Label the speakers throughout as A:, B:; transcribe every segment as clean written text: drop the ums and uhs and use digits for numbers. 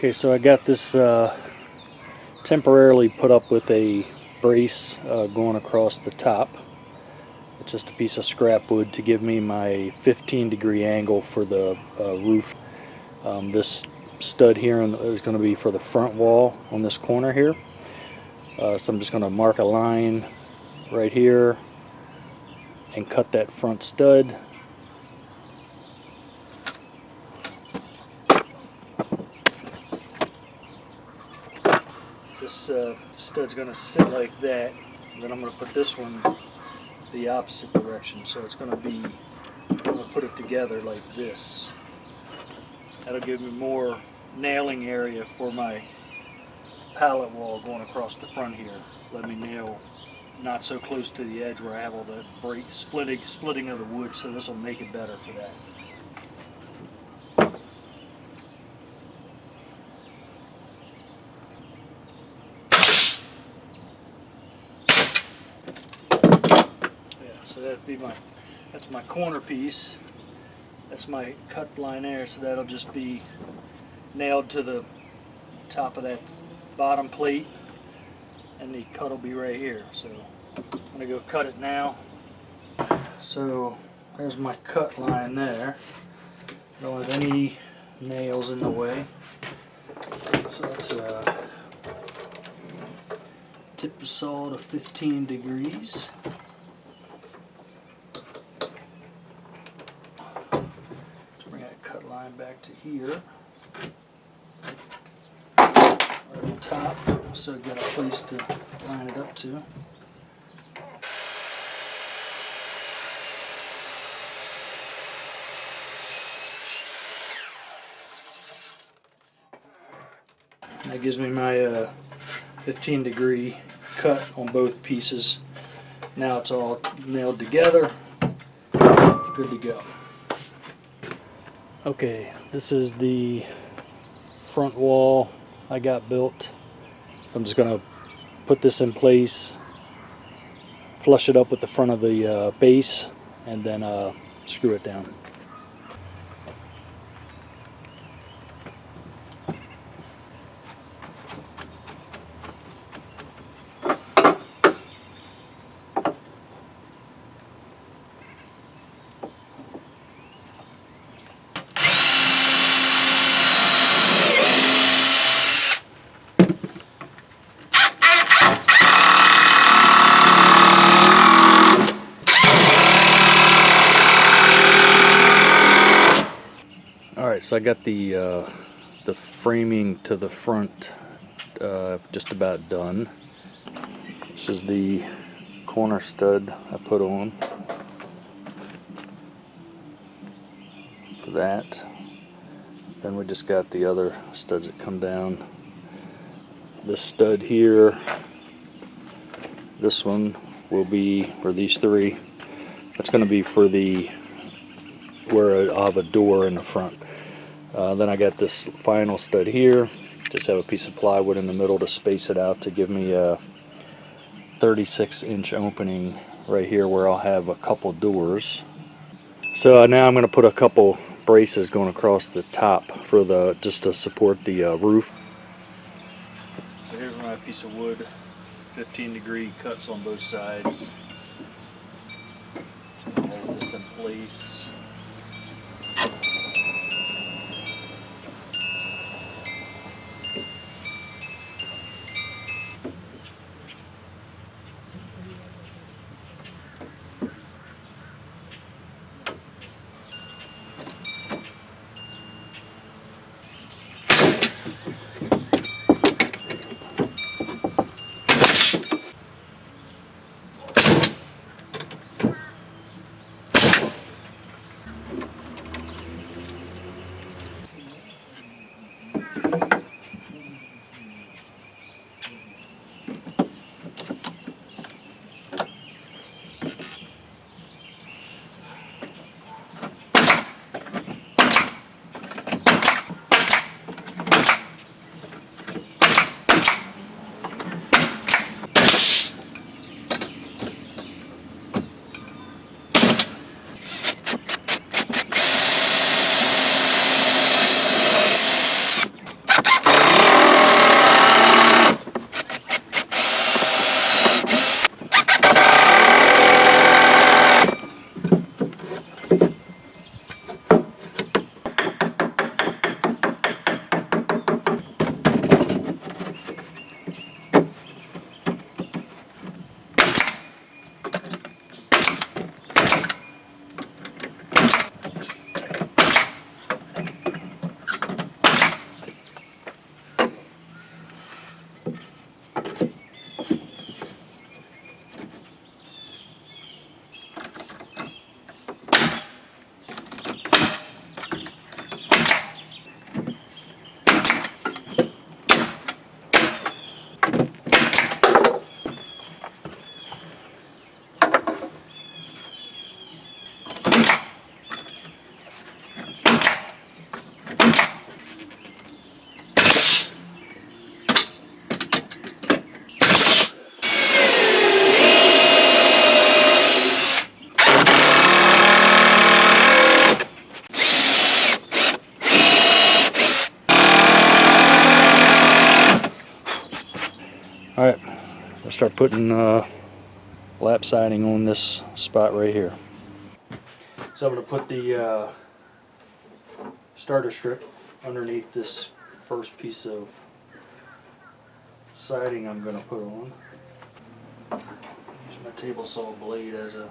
A: Okay, so I got this temporarily put up with a brace going across the top. It's just a piece of scrap wood to give me my 15-degree angle for the roof. This stud here is going to be for the front wall on this corner here. So I'm just going to mark a line right here and cut that front stud. This stud's going to sit like that, and then I'm going to put this one the opposite direction, so it's going to be, I'm going to put it together like this. That'll give me more nailing area for my pallet wall going across the front here. Let me nail not so close to the edge where I have all the splitting of the wood, so this will make it better for that. So that's my corner piece. That's my cut line there, so that'll just be nailed to the top of that bottom plate, and the cut will be right here. So I'm gonna go cut it now. So there's my cut line there. Don't have any nails in the way. So let's tip the saw to 15 degrees. Line back to here, right on top, so I've got a place to line it up to. And that gives me my 15-degree cut on both pieces. Now it's all nailed together, good to go. Okay, this is the front wall I got built. I'm just going to put this in place, flush it up with the front of the base, and then screw it down. Alright, so I got the framing to the front just about done. This is the corner stud I put on for that. Then we just got the other studs that come down. This stud here, this one will be, or these three, that's going to be for the where I'll have a door in the front. Then I got this final stud here. Just have a piece of plywood in the middle to space it out to give me a 36-inch opening right here where I'll have a couple doors. So now I'm going to put a couple braces going across the top for the just to support the roof. So here's my piece of wood, 15-degree cuts on both sides. Hold this in place. start putting lap siding on this spot right here. So I'm going to put the starter strip underneath this first piece of siding I'm going to put on. Use my table saw blade as a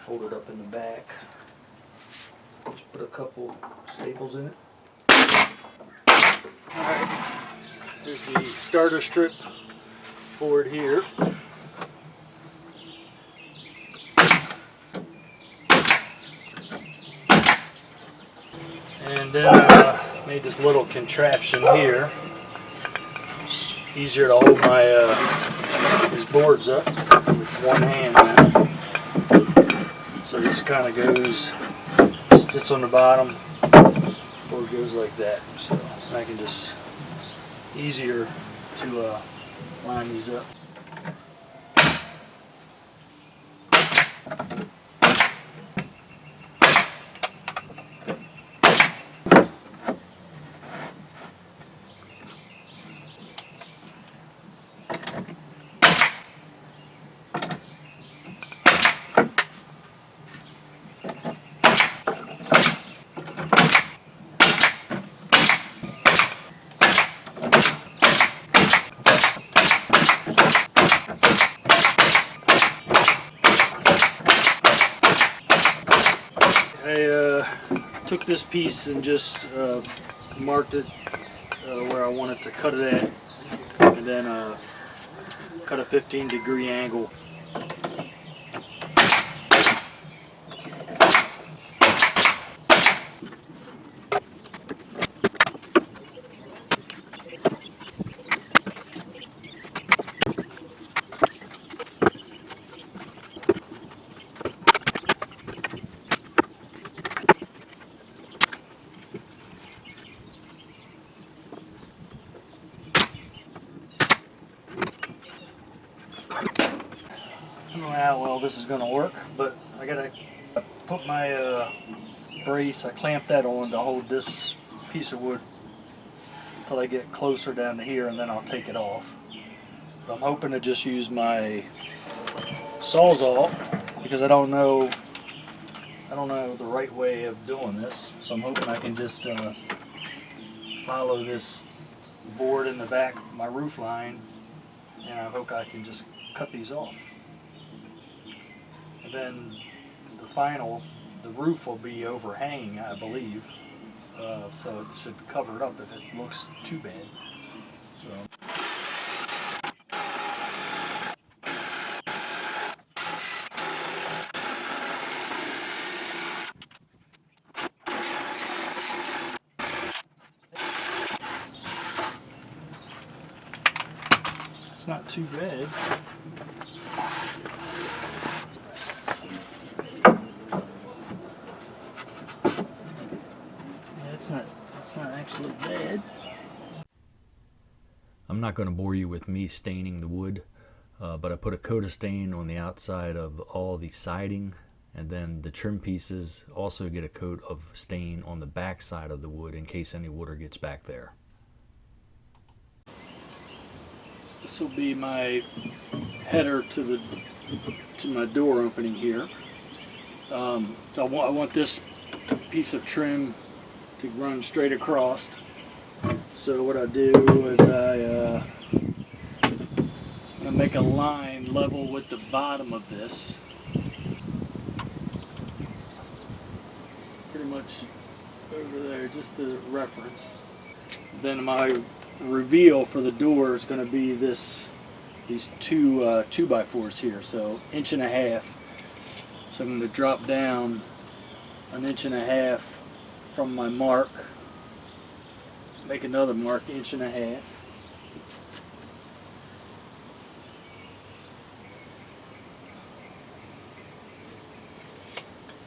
A: hold it up in the back. Just put a couple staples in it. Alright, there's the starter strip board here. And then made this little contraption here. It's easier to hold my these boards up with one hand now. So this kind of goes, sits on the bottom, or it goes like that. So I can just easier to line these up. I took this piece and just marked it where I wanted to cut it at, and then cut a 15-degree angle. I don't know how well this is going to work, but I gotta put my brace, I clamp that on to hold this piece of wood until I get closer down to here, and then I'll take it off. But I'm hoping to just use my Sawzall because I don't know the right way of doing this. So I'm hoping I can just follow this board in the back of my roof line, and I hope I can just cut these off. And then the roof will be overhanging, I believe, so it should cover it up if it looks too bad. So. It's not too bad. It's not actually bad.
B: I'm not going to bore you with me staining the wood, but I put a coat of stain on the outside of all the siding, and then the trim pieces also get a coat of stain on the back side of the wood in case any water gets back there.
A: This will be my header to my door opening here. So I want this piece of trim to run straight across. So what I do is I make a line level with the bottom of this. Pretty much over there, just a reference. Then my reveal for the door is going to be these two 2x4s here, so 1.5 inches. So I'm going to drop down 1.5 inches from my mark, make another mark 1.5 inches.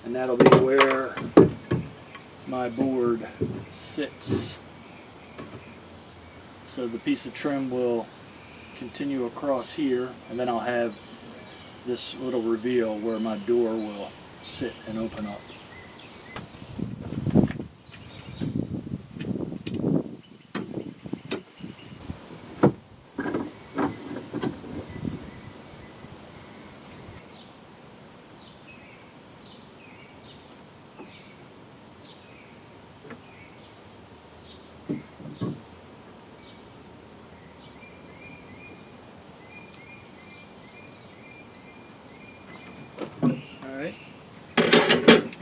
A: And that'll be where my board sits. So the piece of trim will continue across here, and then I'll have this little reveal where my door will sit and open up.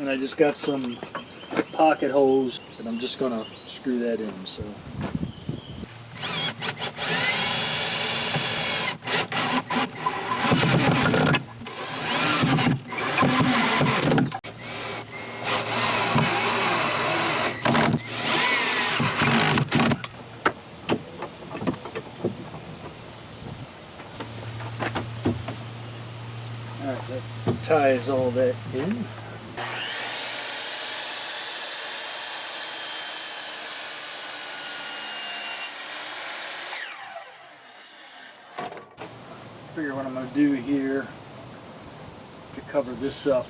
A: And I just got some pocket holes and I'm just gonna screw that in. So alright, that ties all that in. Figure what I'm going to do here to cover this up.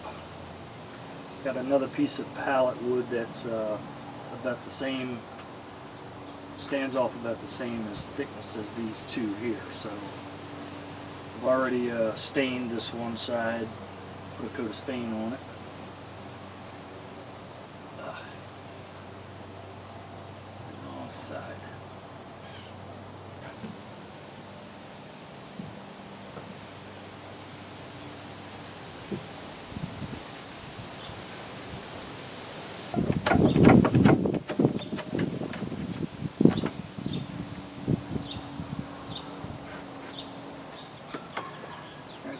A: Got another piece of pallet wood that's about the same, stands off about the same as thickness as these two here. So I've already stained this one side, put a coat of stain on it. Wrong side.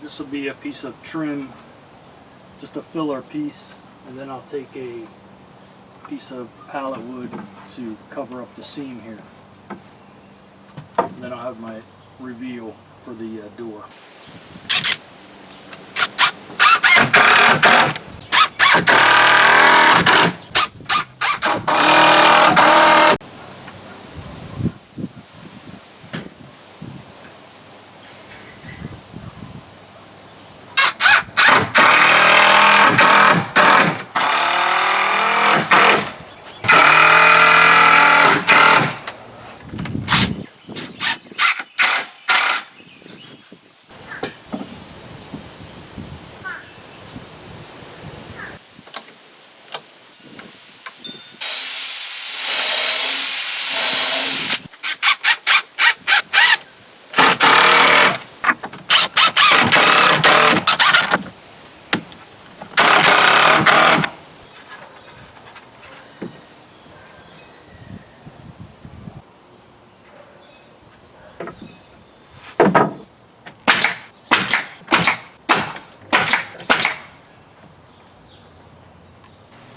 A: This will be a piece of trim, just a filler piece, and then I'll take a piece of pallet wood to cover up the seam here. And then I'll have my reveal for the door.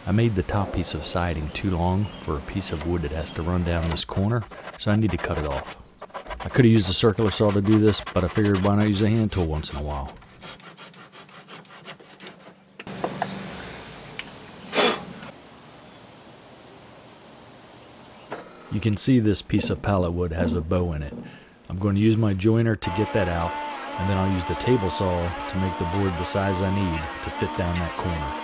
B: I made the top piece of siding too long for a piece of wood that has to run down this corner, so I need to cut it off. I could have used a circular saw to do this, but I figured why not use a hand tool once in a while. You can see this piece of pallet wood has a bow in it. I'm going to use my joiner to get that out, and then I'll use the table saw to make the board the size I need to fit down that corner.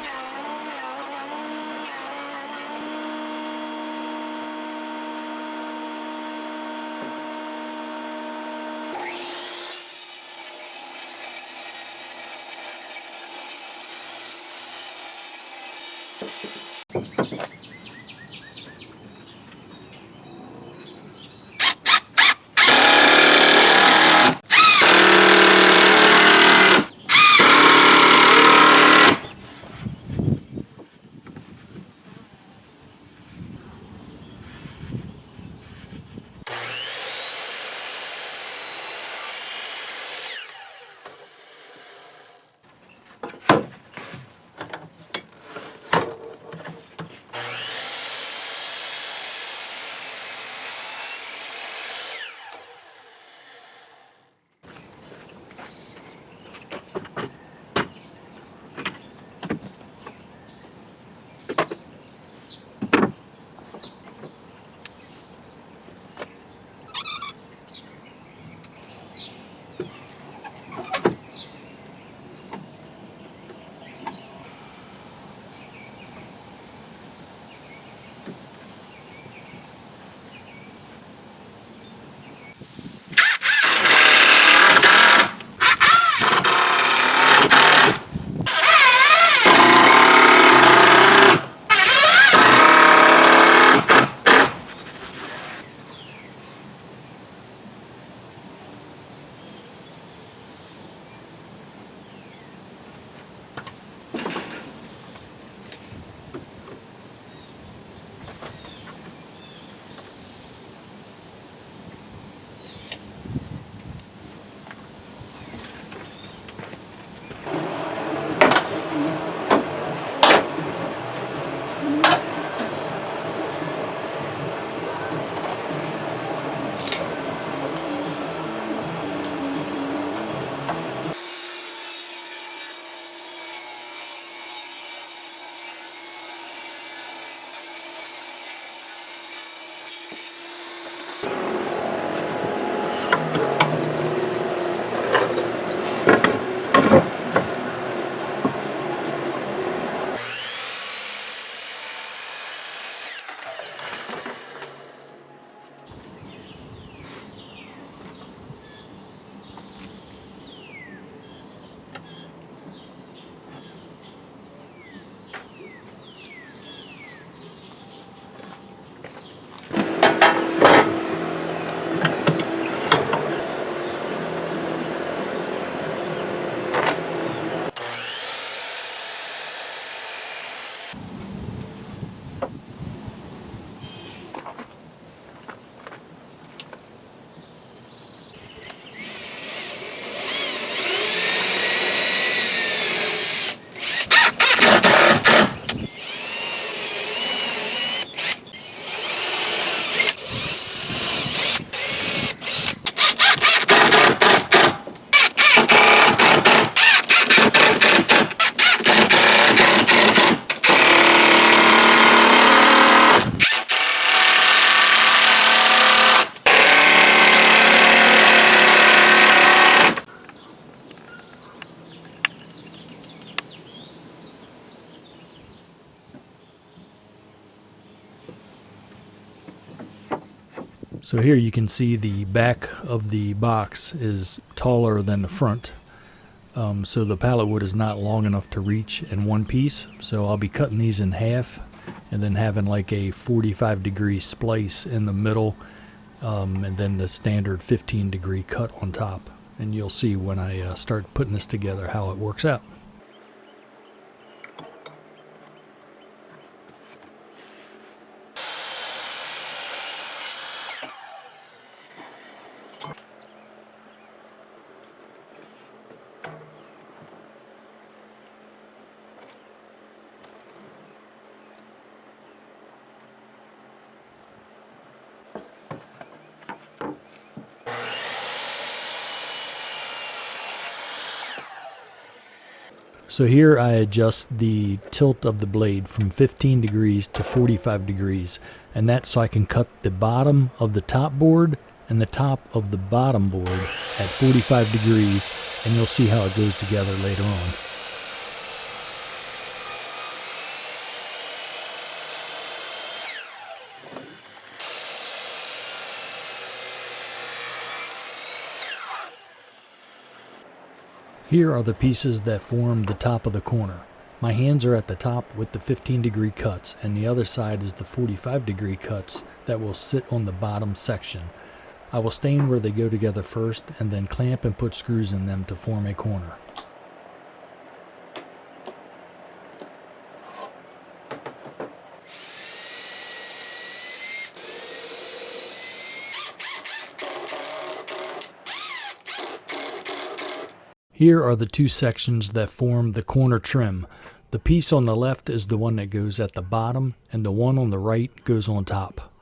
C: So here you can see the back of the box is taller than the front. So the pallet wood is not long enough to reach in one piece. So I'll be cutting these in half and then having like a 45-degree splice in the middle, and then the standard 15-degree cut on top. And you'll see when I start putting this together how it works out. So here I adjust the tilt of the blade from 15 degrees to 45 degrees, and that's so I can cut the bottom of the top board and the top of the bottom board at 45 degrees, and you'll see how it goes together later on. Here are the pieces that form the top of the corner. My hands are at the top with the 15-degree cuts, and the other side is the 45-degree cuts that will sit on the bottom section. I will stain where they go together first, and then clamp and put screws in them to form a corner. Here are the two sections that form the corner trim. The piece on the left is the one that goes at the bottom, and the one on the right goes on top.